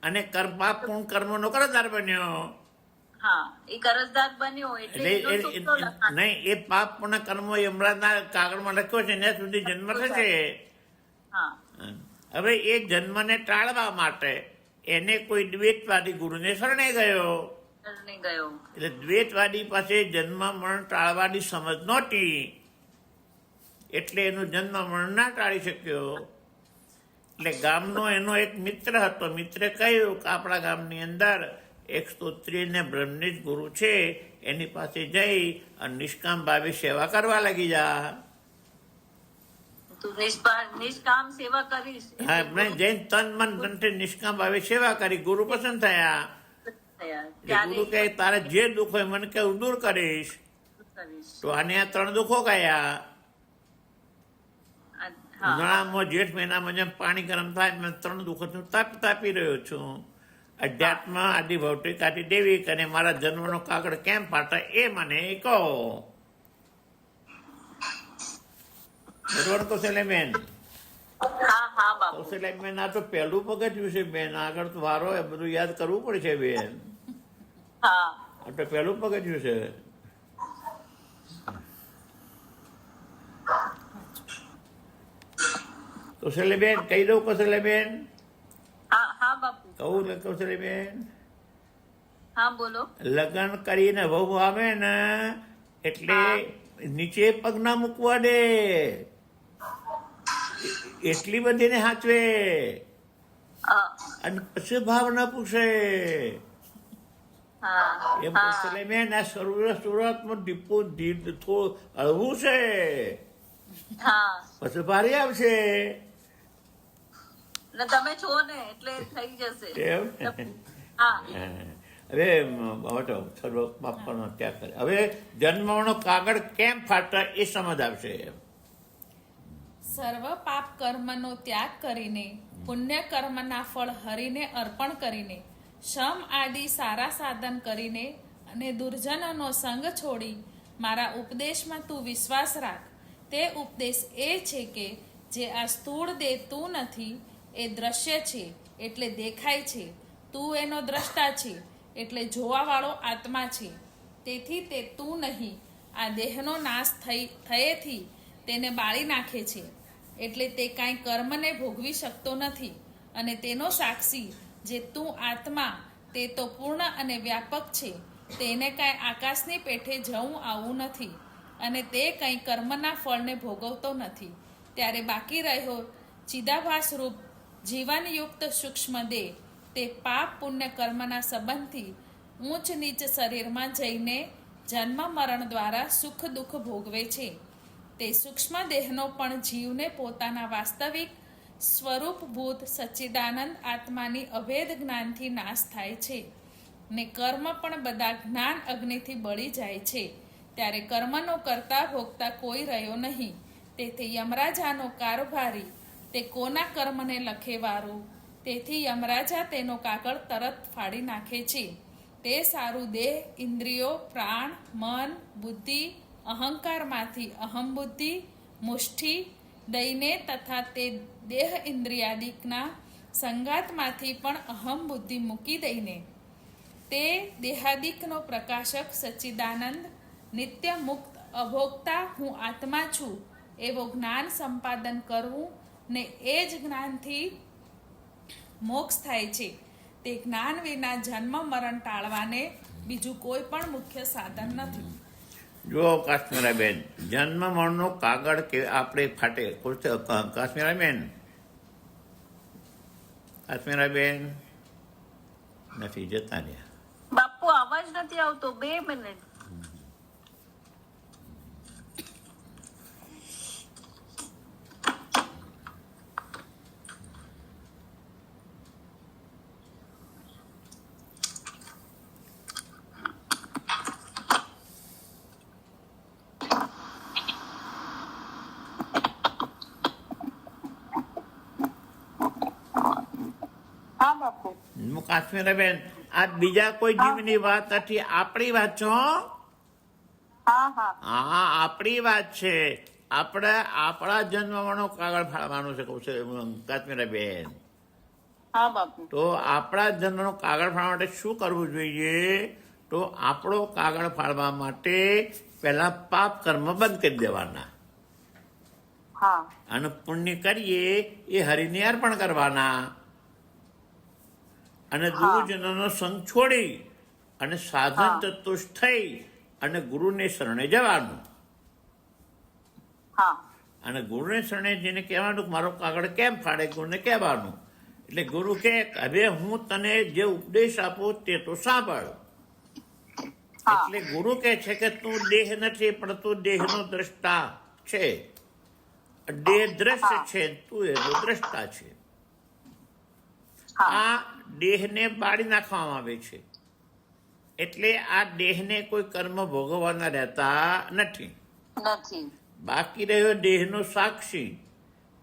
અને પાપ પૂર્ણ કર્મનો કરજદાર બન્યો. હા એ કરજદાર બન્યો એટલે એનો સુખનો લખાણ. નહીં, એ પાપ પૂર્ણ કર્મો યમરાજના કાગળમાં લખ્યો છે ત્યાં સુધી જન્મ થશે. હા હવે એ જન્મને ટાળવા માટે એને કોઈ દ્વૈતવાદી ગુરુને શરણે ગયો. શરણે ગયો. એટલે દ્વૈતવાદી પાસે જન્મ મરણ ટાળવાની સમજ નહોતી, એટલે એનું જન્મ મરણ ના ટાળી શક્યો. એટલે ગામનો એનો એક મિત્ર હતો. મિત્રે કહ્યું કે આપણા ગામની અંદર એક સ્તોત્રી ને બ્રહ્મનિષ્ઠ ગુરુ છે, એની પાસે જઈ અને નિષ્કામ ભાવે સેવા કરવા લાગી જા. તું નિષ્કામ સેવા કરીશ હા, મેં જૈન તન મન ધનથી નિષ્કામ ભાવે સેવા કરી. ગુરુ પસંદ થયા. એટલે ગુરુ કહે તારે જે દુઃખ હોય મને કે હું દૂર કરીશ. તો આને આ 3 દુઃખો કયા. ઉનાળામાં જેઠ મહિનામાં જેમ પાણી ગરમ થાય મેં 3 દુઃખો તાપી રહ્યો છું. અધ્યાત્મ, આદિ ભૌતિક, આદિ દૈવિક અને મારા જન્મનો કાગળ કેમ ફાટે એ મને કહો. બરોબર કૌશલ્યાબેન? હા હા બાપુ. કૌશલ્યાબેન, આ તો પહેલું પગથિયું છે બેન. આગળ તો વારો એ બધું યાદ કરવું પડશે બેન. હા આ તો પહેલું પગથિયું છે. કૌશલ્યાબેન કહી દઉં? કૌશલ્યાબેન હા હા બાપુ. કહું ને? કૌશલ્યાબેન, હા બોલો. લગ્ન કરીને વહુ આવે ને એટલે નીચે પગ ના મૂકવા દે, એટલી બધીને હાચવે અને પછી ભાવ ના પૂછે. હા એમ કૌશલ્યાબેન, આ સુરતમાં દીપો થોડું હળવું છે, હા પછી ભારે આવશે. ને તમે છો ને એટલે થઈ જશે. એમ? હા હવે સર્વ બાપાનો ત્યાગ કરે. હવે જન્મનો કાગળ કેમ ફાટે એ સમજ આવશે. સર્વ પાપ કર્મનો ત્યાગ કરીને પુણ્ય કર્મના ફળ હરિને અર્પણ કરીને શમ આદિ સારા સાધન કરીને અને દુર્જનોનો સંગ છોડી મારા ઉપદેશમાં તું વિશ્વાસ રાખ. તે ઉપદેશ એ છે કે જે આ સ્થૂળ દેહ તું નથી, એ દ્રશ્ય છે એટલે દેખાય છે. તું એનો દ્રષ્ટા છે એટલે જોવાવાળો આત્મા છે. તેથી તે તું નહીં, આ દેહનો નાશ થયેથી તેને બાળી નાખે છે. એટલે તે કાંઈ કર્મને ભોગવી શકતો નથી. અને તેનો સાક્ષી જે તું આત્મા તે તો પૂર્ણ અને વ્યાપક છે. તેને કાંઈ આકાશની પેઠે જવું આવું નથી અને તે કંઈ કર્મના ફળને ભોગવતો નથી. ત્યારે બાકી રહ્યો ચિદાભાસ રૂપ જીવનયુક્ત સૂક્ષ્મ દેહ, તે પાપ પુણ્ય કર્મના સંબંધથી ઊંચ નીચ શરીરમાં જઈને જન્મ મરણ દ્વારા સુખ દુઃખ ભોગવે છે. તે સૂક્ષ્મ દેહનો પણ જીવને પોતાના વાસ્તવિક સ્વરૂપભૂત સચ્ચિદાનંદ આત્માની અભેદ જ્ઞાનથી નાશ થાય છે ને કર્મ પણ બધા જ્ઞાન અગ્નિથી બળી જાય છે. ત્યારે કર્મનો કરતા ભોગતા કોઈ રહ્યો નહીં. તેથી યમરાજાનો કારભારી તે કોના કર્મને લખેવારું. તેથી યમરાજા તેનો કાગળ તરત ફાડી નાખે છે. તે સારું દેહ, ઇન્દ્રિયો, પ્રાણ, મન, બુદ્ધિ, અહંકારમાંથી અહમ બુદ્ધિ, મુષ્ઠી દઈને તથા તે દેહ ઇન્દ્રિયાદિકના સંગાતમાંથી પણ અહમ બુદ્ધિ મૂકી દઈને તે દેહાદિકનો પ્રકાશક સચ્ચિદાનંદ નિત્ય મુક્ત અભોગતા હું આત્મા છું એવો જ્ઞાન સંપાદન કરવું ને એ જ જ્ઞાનથી મોક્ષ થાય છે. તે જ્ઞાન વિના જન્મ મરણ ટાળવાને બીજું કોઈ પણ મુખ્ય સાધન નથી. જો કાશ્મીરાબેન, જન્મ મરણનો કાગળ કે આપણે ફાટે. કાશ્મીરાબેન, કાશ્મીરાબેન નથી, જતા રહ્યા. બાપુ અવાજ નથી આવતો. 2 મિનિટ. કાશ્મીરાબેન, આ બીજા કોઈ જીવની વાત નથી, આપણી વાત છે હો. હા હા હા, આપણી વાત છે. આપણે આપણા જન્મવાનો કાગળ ફાળવાનું છે, કહું છું કાશ્મીરાબેન. હા બાપુ. તો આપણા જન્મનો કાગળ ફાળવા માટે શું કરવું જોઈએ? તો આપણો કાગળ ફાળવા માટે પહેલા પાપ કર્મ બંધ કરી દેવાના હા અને પુણ્ય કરીએ એ હરિને અર્પણ કરવાના અને ગુરુજનોનો સંગ છોડી અને સાધન ચતુષ્ટ થઈ અને ગુરુને શરણે જવાનું. હા અને ગુરુને શરણે જેને કહેવાનું કે મારો કાગળ કેમ ફાડે, ગુરુને કહેવાનું. એટલે ગુરુ કહે હવે હું તને જે ઉપદેશ આપું તે તો સાંભળ. એટલે ગુરુ કહે છે કે તું દેહ નથી પણ તું દેહનો દ્રષ્ટા છે. દેહ દ્રશ્ય છે, તું એનો દ્રષ્ટા છે. આ દેહને બાળી નાખવામાં આવે છે. એટલે આ દેહને કોઈ કર્મ ભોગવવાના રહેતા નથી. નથી. બાકી રહ્યો દેહનો સાક્ષી,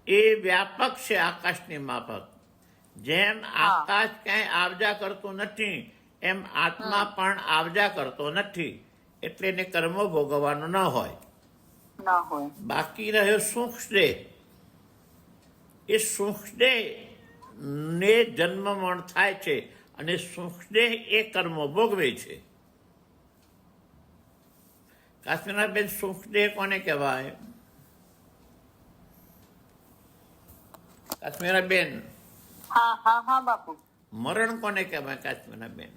એ વ્યાપક છે આકાશની માફક. જેમ આકાશ ક્યાંય આવજા કરતું નથી એમ આત્મા પણ આવજા કરતો નથી. એટલે એને કર્મો ભોગવવાનો ન હોય. ના હોય. બાકી રહ્યો સૂક્ષ્મ દેહ. એ સૂક્ષ્મ દેહ ને જન્મ મરણ થાય છે અને સૂક્ષ્મ દેહ એ કર્મો ભોગવે છે. કાશ્મીરાબેન, સૂક્ષ્મ દેહ કોને કહેવાય? કાશ્મીરાબેન, હા હા હા બાપુ. મરણ કોને કહેવાય? કાશ્મીરાબેન,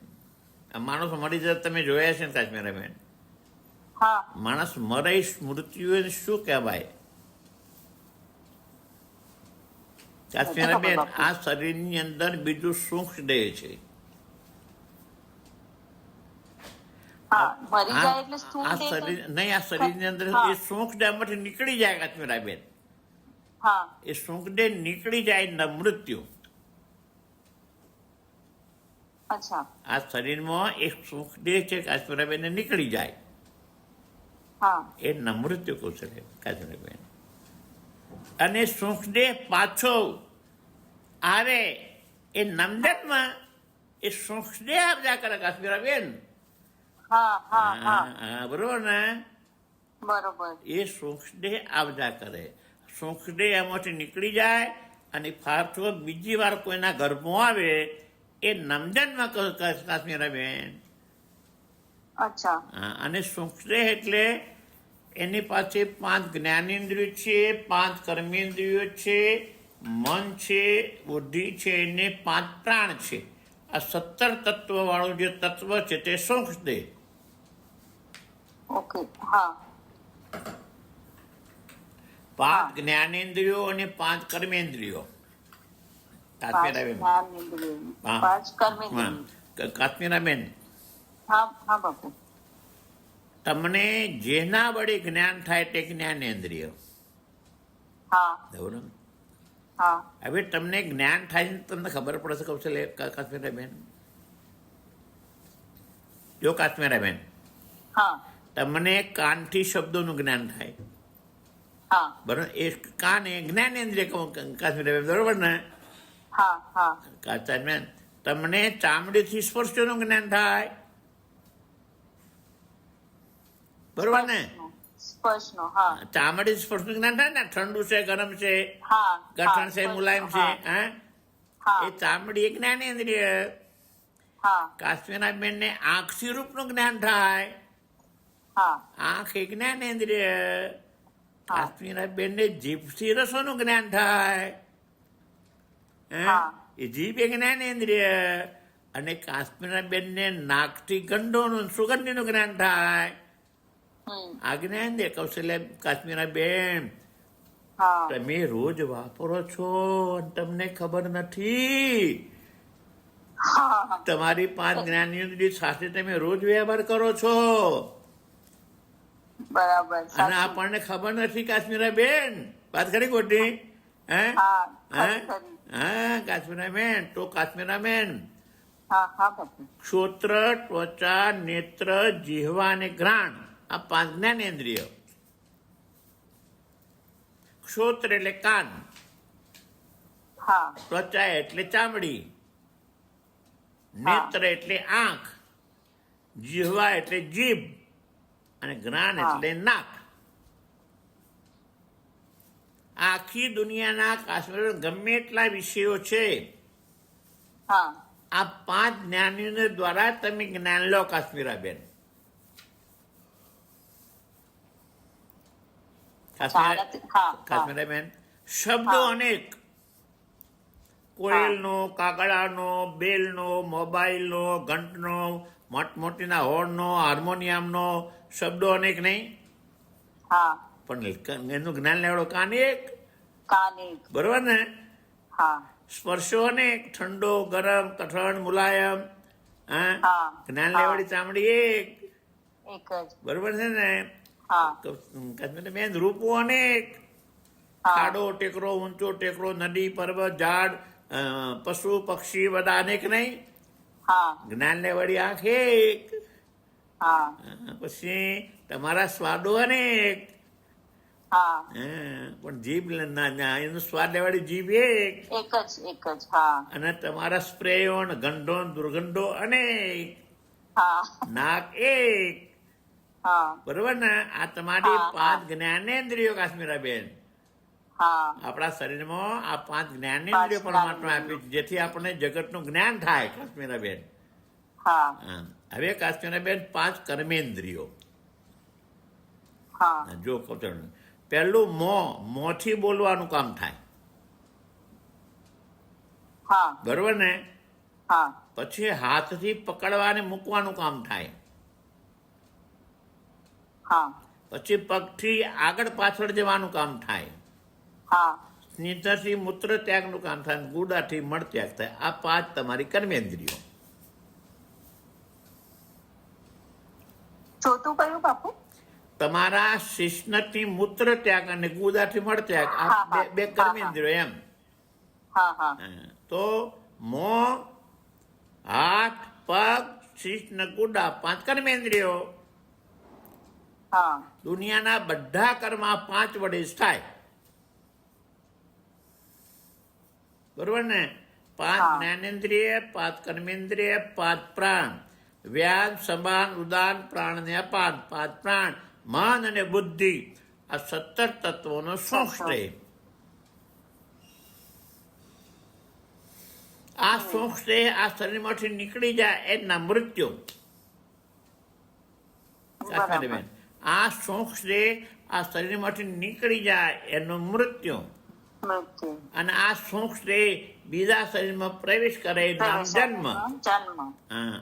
આ માણસ મરી જતા તમે જોયા છે ને કાશ્મીરાબેન? હા માણસ મરે મૃત્યુ શું કહેવાય? કાશ્મીરાબેન, આ શરીરની અંદર બીજું સૂક્ષ્મ દેહ છે. હા મરી જાય એટલે સ્થૂળ આ દેહ તો- શરીર નહીં, આ શરીરની અંદર એ સૂક્ષ્મ દેહમાંથી નીકળી જાય કાશ્મીરાબેન. હા એ સૂક્ષ્મ દેહ નીકળી જાય ન મૃત્યુ. અચ્છા. આ શરીરમાં એક સૂક્ષ્મ દેહ છે કાશ્મીરાબેન, એ નીકળી જાય હા એ ન મૃત્યુ કૌશલ કાશ્મીરાબેન. અને સૂક્ષ્મ દેહ પાછો આવે એ નમદનમાં એ સૂક્ષ્મ દેહ આપજા કરે કાશ્મીરાબેન. હા હા હા હા, બરોબર ને? બરોબર. એ સૂક્ષ્મ દેહ આવજા કરે. સૂક્ષ્મ દેહ એમાંથી નીકળી જાય અને પાછો બીજી વાર કોઈના ગર્ભમાં આવે એ નમજનમાં કાશ્મીરાબેન. અચ્છા. અને સૂક્ષ્મ દેહ એટલે એની પાસે 5 જ્ઞાનેન્દ્રિયો છે, 5 કર્મેન્દ્રિયો છે, મન છે, બુદ્ધિ છે ને 5 પ્રાણ છે. આ 17 તત્વ વાળું જે તત્વ છે તે સૂક્ષ્મ દેહ. ઓકે. હા 5 જ્ઞાનેન્દ્રિયો અને 5 કર્મેન્દ્રિયો. કાશ્મીરાબેન, હા, પાંચ કર્મેન્દ્રિયો. કાશ્મીરાબેન, હા હા બાપુ. તમને જેના વડે જ્ઞાન થાય તે જ્ઞાનેન્દ્રિય. હા બરોબર. હા હવે તમને જ્ઞાન થાય ને તમને ખબર પડશે કૌશલ કાશ્મીરાબેન. જો કાશ્મીરાબેન, હા તમને કાનથી શબ્દોનું જ્ઞાન થાય, હા બરોબર? એ કાન એ જ્ઞાનેન્દ્રિય કાશ્મીરાબેન, બરોબર ને? હા હા કાશ્મીરાબેન, તમને ચામડીથી સ્પર્શનું જ્ઞાન થાય, બરોબર ને? સ્પર્શનો. હા ચામડી સ્પર્શનું જ્ઞાન થાય ને, ઠંડુ છે, ગરમ છે, હા કઠણ છે, સ્પર્શનો. મુલાયમ છે, હા હા, હા એ ચામડી એક જ્ઞાનેન્દ્રિય. હા કાશ્મીરાબેન ને આંખ રૂપનું જ્ઞાન થાય, હા આંખ એક જ્ઞાનેન્દ્રિય. હા. કાશ્મીરાબેન ને જીભથી રસોનું જ્ઞાન થાય, હા. એ જીભ એક જ્ઞાનેન્દ્રિય. અને કાશ્મીરાબેન ને નાકથી ગંધોનું સુગંધીનું જ્ઞાન થાય, હમ. આ જ્ઞાનેન્દ્રિય. કૌશલ્ય કાશ્મીરાબેન, હા તમે રોજ વાપરો છો અને તમને ખબર નથી. હા તમારી 5 જ્ઞાનીઓ સાથે તમે રોજ વ્યવહાર કરો છો બરાબર. અને સાચું. આપણને ખબર નથી. કાશ્મીરાબેન, વાત કરી ખોટી? હે? હા હે? ખરી ખરી. હા કાશ્મીરાબેન. તો કાશ્મીરાબેન, હા હા બાપુ. શ્રોત્ર, ત્વચા, નેત્ર, જીહવા અને ઘ્રાણ, આ 5 જ્ઞાનેન્દ્રિય. શ્રોત્ર એટલે કાન, હા ત્વચા એટલે ચામડી, નેત્ર એટલે આંખ, જીહવા એટલે જીભ અને જ્ઞાન એટલે નાક. આખી દુનિયાના કાશ્મીર ગમે એટલા વિષયો છે, હા આ 5 જ્ઞાનીઓ દ્વારા તમે જ્ઞાન લો કાશ્મીરાબેન. કાશ્મીરાબેન, શબ્દો અનેક, કોયલનો, કાગડાનો, બેલનો, મોબાઈલનો, ઘંટનો, મોટમોટીના હોર્નનો, હાર્મોનિયમનો, શબ્દો અનેક નહીં, હા પણ એનું જ્ઞાન લેવડો કાન એક. કાનિક બરોબર ને? હા સ્પર્શો અનેક, ઠંડો, ગરમ, કઠણ, મુલાયમ. હા. જ્ઞાન લેવડી ચામડી એક. એક જ બરોબર છે ને? હા બેન, રૂપો અનેક, હા ખાડો, ટેકરો, ઊંચો ટેકરો, નદી, પર્વત, ઝાડ, પશુ, પક્ષી બધા અનેક નહીં. હા જ્ઞાન લેવડી આંખ એક. હા પછી તમારા સ્વાદો અનેક, હા પણ જીભ એનો સ્વાદ લેવાડી જીભ એક. એક જ હા અને તમારા સ્પ્રેયો ને ગંધો ને દુર્ગંધો અનેક, હા નાક એક. હા બરોબર ને? આ તમારી હા, 5 જ્ઞાનેન્દ્રિયો કાશ્મીરાબેન. હા આપણા શરીરમાં આ 5 જ્ઞાનેન્દ્રિયો પરમાત્મા આપ્યું છે, જેથી આપણને જગતનું જ્ઞાન થાય કાશ્મીરાબેન. હા હવે કાશ્મીરાબેન 5 કર્મેન્દ્રિયો. હા જો કહું તમને, પહેલું મોંથી બોલવાનું કામ થાય. હા બરોબર ને? હા પછી હાથથી પકડવાને મૂકવાનું કામ થાય. હા પછી પગથી આગળ પાછળ જવાનું કામ થાય. હા સ્નિગ્ધથી મૂત્ર ત્યાગનું કામ થાય, ગુદાથી મળ ત્યાગ થાય. આ 5 તમારી કર્મેન્દ્રિયો. ચોથું કયું બાપુ? તમારા શિશ્નથી મૂત્ર ત્યાગ અને ગુદાથી મળ ત્યાગ, આ હા, હા. બે કર્મેન્દ્રિયો એમ. હા હા તો મોં, હાથ, પગ, શિશ્ન, ગુડા 5 કર્મેન્દ્રિયો. હા દુનિયાના બધા કર્મ આ 5 વડે જ થાય. બરોબર ને? 5 હા. જ્ઞાનેન્દ્રિય, 5 કર્મેન્દ્રિય, 5 પ્રાણ, વ્યાન, સમાન, ઉદાન, પ્રાણ ને અપાન, 5 પ્રાણ, મન અને બુદ્ધિ, આ 17 તત્વોનો સંશ્લેષ. આ સંશ્લેષ આ શરીરમાંથી નીકળી જાય એના મૃત્યુ. કાશ્મીરીબેન, આ સંશ્લેષ આ શરીરમાંથી નીકળી જાય એનું મૃત્યુ. મૃત્યુ અને આ સંશ્લેષ બીજા શરીરમાં પ્રવેશ કરે એનું નામ જન્મ. જન્મ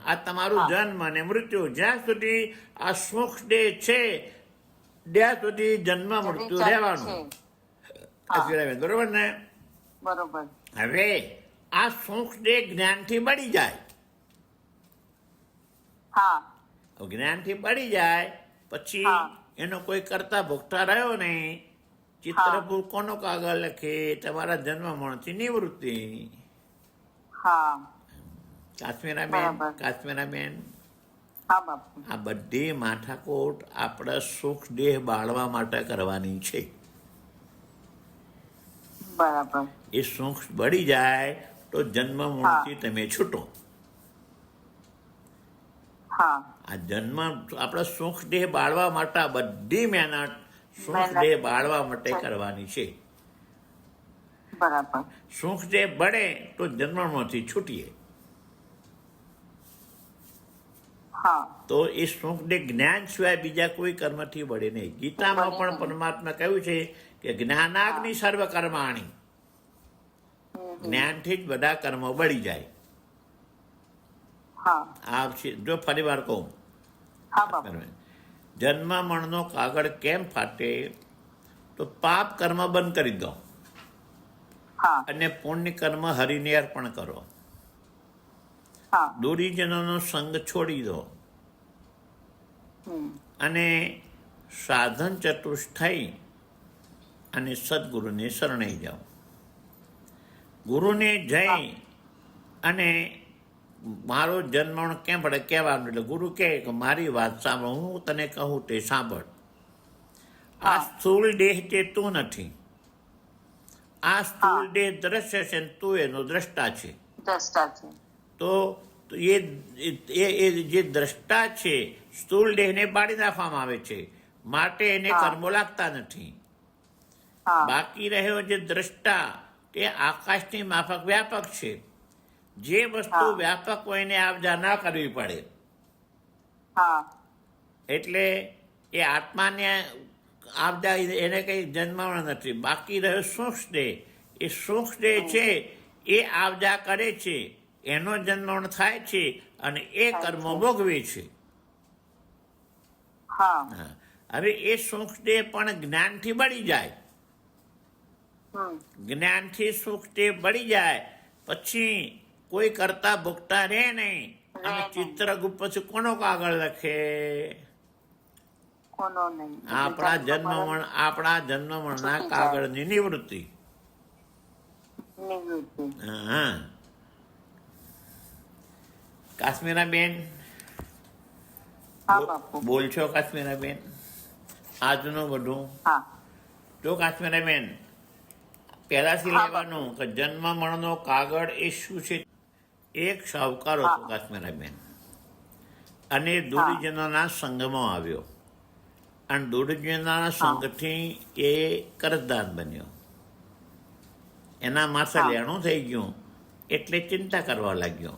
આ તમારું જન્મ અને મૃત્યુ. જ્યાં સુધી આ સંશ્લેષ છે ત્યાં સુધી જન્મ મૃત્યુ રહેવાનું. કાશ્મીરીબેન, બરોબર ને? બરોબર હવે આ સંશ્લેષ જ્ઞાનથી બળી જાય. હા જ્ઞાનથી બળી જાય પછી હા. એનો કોઈ કરતા ભોગતા રહ્યો નહીં. ચિત્રપુર કોનો કાગળ લખે? તમારા જન્મ મરણથી નિવૃત્તિ. હા કાશ્મીરાબેન, બરાબર. કાશ્મીરાબેન, હા બાપુ આ બધી માથાકોટ આપણે સુખ દેહ બાળવા માટે કરવાની છે. બરાબર એ સુખ બળી જાય તો જન્મ મરણથી તમે છૂટો. હા આ જન્મ આપણે સુખ દેહ બાળવા માટે આ બધી મહેનત સુખ દેહ બાળવા માટે કરવાની છે. બરાબર સુખ દેહ બળે તો જન્મમાંથી છૂટીએ. હા તો એ સુખ દેહ જ્ઞાન સિવાય બીજા કોઈ કર્મથી બળે નહીં. ગીતામાં પણ પરમાત્મા કહ્યું છે કે જ્ઞાનાગ્નિ સર્વ કર્માણી. જ્ઞાનથી જ બધા કર્મો બળી જાય. હા આ જો ફરી વાર કહું, હા બાપુ જન્મ મરણનો કાગળ કેમ ફાટે? તો પાપ કર્મ બંધ કરી દો હા અને પુણ્ય કર્મ હરિને અર્પણ કરો. હા દુરીજનોનો સંગ છોડી દો હમ. અને સાધન ચતુષ્ટ થઈ અને સદગુરુને શરણાઈ જાઓ. ગુરુને જઈ અને મારો જન્મ કેમ પડે કહેવાનું. એટલે ગુરુ કહે કે મારી વાત સાંભળ, હું તને કહું તે સાંભળ. આ સ્થૂળ દેહ તે તું નથી. આ સ્થૂળ દેહ દ્રશ્ય છે ને તું એનો દ્રષ્ટા છે. દ્રષ્ટા છે તો તો એ જે દ્રષ્ટા છે સ્થૂળ દેહને બાળી નાખવામાં આવે છે, માટે એને કર્મો લાગતા નથી. હા બાકી રહ્યો જે દ્રષ્ટા તે આકાશની માફક વ્યાપક છે. જે વસ્તુ હા. વ્યાપક હોય એને આવજા ના કરવી પડે. હા એટલે એ આત્માને આપદા એને કંઈ જન્માવણ નથી. બાકી રહ્યો સૂક્ષ્મ દેહ. એ સૂક્ષ્મ દેહ છે એ આવજા કરે છે, એનો જન્માવણ થાય છે અને એ કર્મો ભોગવે છે. હા હા. હવે એ સૂક્ષ્મ દેહ પણ જ્ઞાનથી બળી જાય. હમ જ્ઞાનથી સૂક્ષ્મ દેહ બળી જાય પછી કોઈ કરતા ભોગતા રહે નહીં. અને ચિત્રગુપ્ત પછી કોનો કાગળ લખે? કોનો નહીં આપણા જન્મમરણના કાગળની નિવૃત્તિ. નિવૃત્તિ. હા. કાશ્મીરાબેન હા બાપુ. બોલશો? કાશ્મીરાબેન આજનું બધું હા જો કાશ્મીરાબેન પહેલાથી હા, લેવાનું કે જન્મ મરણનો કાગળ એ શું છે? એક શાહુકાર હતો હા. કાશ્મીરાબેન, અને દુર્જનોના સંઘમાં આવ્યો, અને દુર્જનોના સંઘથી એ કરજદાર બન્યો. એના માથે લેણું થઈ ગયું એટલે ચિંતા કરવા લાગ્યો.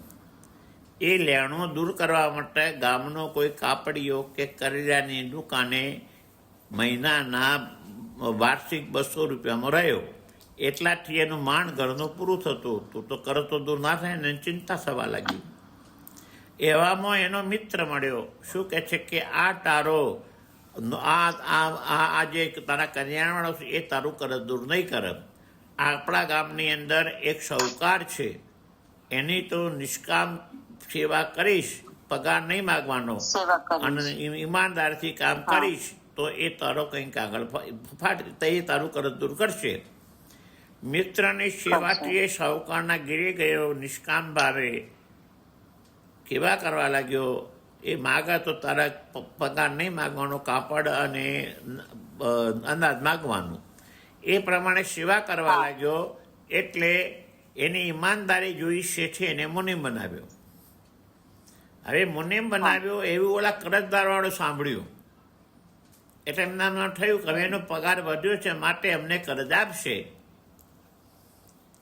એ લેણું દૂર કરવા માટે ગામનો કોઈ કાપડીઓ કે કરિયાની દુકાને મહિનાના વાર્ષિક 200 રૂપિયામાં રહ્યો. એટલાથી એનું માંડ ઘરનું પૂરું થતું. તું તો કરત તો દૂર ના થાય ને ચિંતા થવા લાગી. એવામાં એનો મિત્ર મળ્યો. શું કહે છે કે આ તારો આ જે તારા કરિયાણાવાળો છે એ તારું કરત દૂર નહીં કરે. આપણા ગામની અંદર એક શાહુકાર છે, એની તો નિષ્કામ સેવા કરીશ, પગાર નહીં માગવાનો, સેવા અને કરી. ઈમાનદારથી કામ કરીશ તો એ તારો કંઈક આગળ તો એ તારું કરત દૂર કરશે. મિત્રની સેવાથી એ શાહુકારના ઘેરે ગયો. નિષ્કામ ભાવે કેવા કરવા લાગ્યો, એ માગા તો તારા પગાર નહીં માગવાનો, કાપડ અને અનાજ માગવાનું. એ પ્રમાણે સેવા કરવા લાગ્યો. એટલે એની ઈમાનદારી જોઈ શેઠે એને મુનિમ બનાવ્યો. હવે મુનિમ બનાવ્યો એવું ઓલા કરજદારવાળો સાંભળ્યું. એટલે એમનામાં થયું કે હવે એનો પગાર વધ્યો છે માટે અમને કરજ આપશે.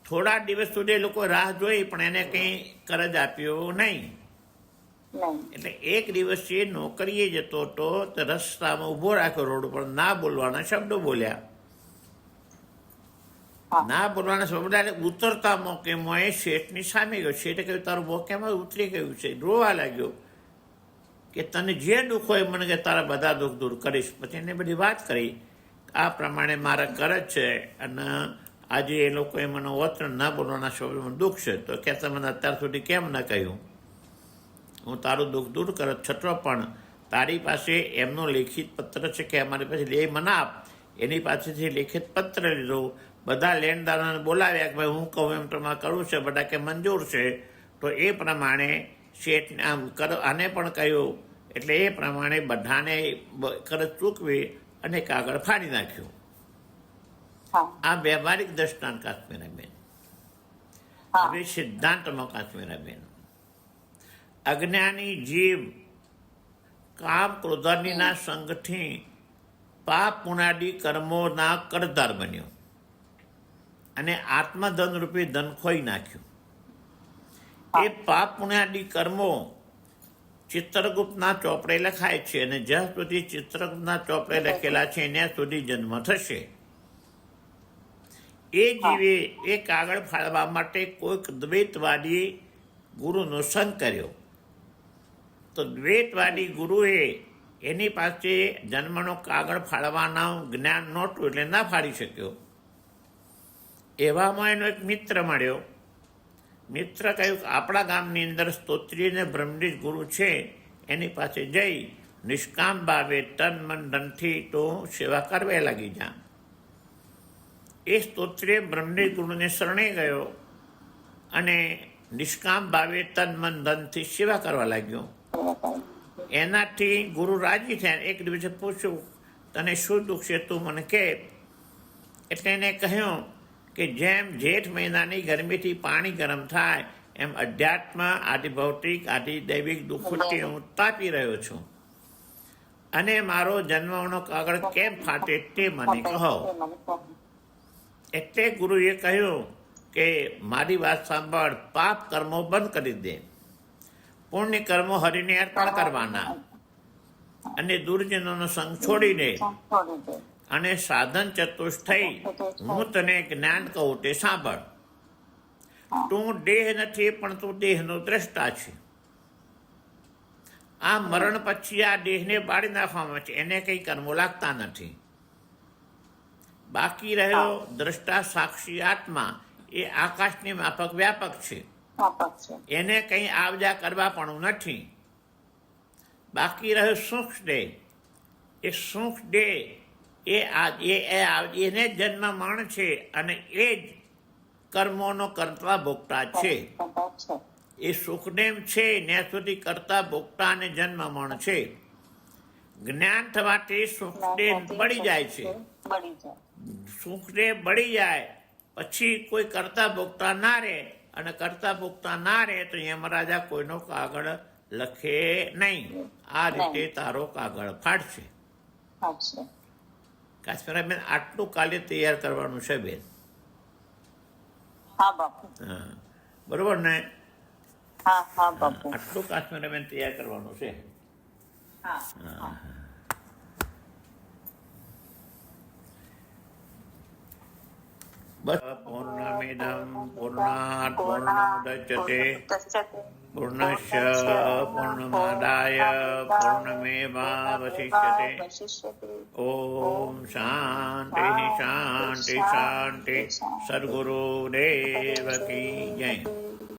થોડા દિવસ સુધી લોકો રાહ જોઈ પણ એને કંઈ કરજ આપ્યો નહીં. નહીં. એટલે એક દિવસ એ નોકરીએ જતો હતો તો રસ્તામાં ઊભો રાખ્યો રોડ પર. ના બોલવાના શબ્દો બોલ્યા. ના બોલવાના શબ્દ એટલે ઉતરતા મોકે મોએ શેઠની સામે ગયો. શેઠે કહ્યું તારું મોકેમાં ઉતરી ગયું છે. રોવા લાગ્યો કે તને જે દુઃખ હોય મને કે તારા બધા દુઃખ દૂર કરીશ. પછી એને બધી વાત કરી. આ પ્રમાણે મારા કરજ છે અને આજે એ લોકોએ મને વચન ના બોલવાના શબ્દમાં દુઃખ છે. તો કે તમને અત્યાર સુધી કેમ ન કહ્યું? હું તારું દુઃખ દૂર કરત છતાં પણ તારી પાસે એમનો લેખિત પત્ર છે કે અમારી પાસે લે મને આપ. એની પાસેથી લેખિત પત્ર લીધો. બધા લેણદારોને બોલાવ્યા કે ભાઈ હું કહું એમ તમારે કરવું છે, બધા કે મંજૂર છે. તો એ પ્રમાણે શેઠને આને પણ કહ્યું. એટલે એ પ્રમાણે બધાને કરજ ચૂકવી અને કાગળ ફાડી નાખ્યો. આ વ્યવહારિક દ્રષ્ટાંત કાશ્મીરાબેન. હવે સિદ્ધાંતમાં કાશ્મીરાબેન, અજ્ઞાની જીવ કામ ક્રોધાદિના સંગથી પાપ પુણાદી કર્મોના કરજદાર બન્યો અને આત્મધન રૂપે ધન ખોઈ નાખ્યું. એ પાપ પુણાદી કર્મો ચિત્રગુપ્તના ચોપડે લખાય છે, અને જ્યાં સુધી ચિત્રગુપ્તના ચોપડે લખેલા છે ત્યાં સુધી જન્મ થશે. એ જીવે એ કાગળ ફાળવા માટે કોઈક દ્વૈતવાદી ગુરુનો સંગ કર્યો. તો દ્વૈતવાદી ગુરુએ એની પાસે જન્મનો કાગળ ફાળવાનું જ્ઞાન નહોતું એટલે ના ફાડી શક્યો. એવામાં એનો એક મિત્ર મળ્યો. મિત્ર કહ્યું કે આપણા ગામની અંદર સ્તોત્રી અને બ્રહ્મનિષ્ઠ ગુરુ છે, એની પાસે જઈ નિષ્કામ ભાવે તન મન ધનથી તો સેવા કરવા લાગી જા. એ સ્તોત્રીય બ્રહ્મનિષ્ઠ ગુરુને શરણે ગયો અને નિષ્કામ ભાવે તન મન ધનથી સેવા કરવા લાગ્યો. એનાથી ગુરુ રાજી થયા. એક દિવસે પૂછ્યું તને શું દુઃખ છે, તું મને કહે. એટલે એને કહ્યું કે જેમ જેઠ મહિનાની ગરમીથી પાણી ગરમ થાય એમ અધ્યાત્મ આદિ ભૌતિક આદિ દૈવિક દુઃખોથી હું તાપી રહ્યો છું, અને મારો જન્મનો કાગળ કેમ ફાટે તે મને કહો. એટલે ગુરુએ કહ્યું કે મારી વાત સાંભળ, પાપ કર્મો બંધ કરી દે, પુણ્ય કર્મો હરિને અર્પણ કરવાના, અને દુર્જનોનો સંગ છોડી દે, અને સાધન ચતુષ્ટ થઈ હું તને જ્ઞાન કહું તે સાંભળ. તું દેહ નથી, પણ તું દેહનો દ્રષ્ટા છે. આ મરણ પછી આ દેહને બાળી નાખવામાં છે, એને કંઈ કર્મો લાગતા નથી. બાકી રહ્યો દ્રષ્ટા સાક્ષી આત્મા, એ આકાશની માફક વ્યાપક છે, એને કંઈ આવજા કરવા પણ નથી. બાકી રહ્યો સૂક્ષ્મ દેહ, એ સૂક્ષ્મ દેહ એને જન્મ મરણ છે, અને એ જ કર્મોનો કરતા ભોગતા છે. એ સુખદેવ છે ત્યાં સુધી કરતા ભોગતા અને જન્મ મરણ છે. જ્ઞાન થવાથી સુખદેવ બળી જાય છે. સુખદેવ બળી જાય પછી કોઈ કરતા ભોગતા ના રહે, અને કરતા ભોગતા ના રહે તો યમરાજા કોઈનો કાગળ લખે નહીં. આ રીતે તારો કાગળ ફાટશે. કાશ્મીરાબેન, આટલું કાલે તૈયાર કરવાનું છે બેન. હા બાપુ. હા, બરોબર ને? હા બાપુ. આટલું કાશ્મીરાબેન તૈયાર કરવાનું છે. હા. બસ. પૂર્ણમિદં પૂર્ણાત પૂર્ણોદચ્યતે પૂર્ણસ્ય પૂર્ણમાદાય પૂર્ણમેવાવશિષ્યતે. ઓમ શાંતિ શાંતિ શાંતિ. સદગુરુદેવ કી જય.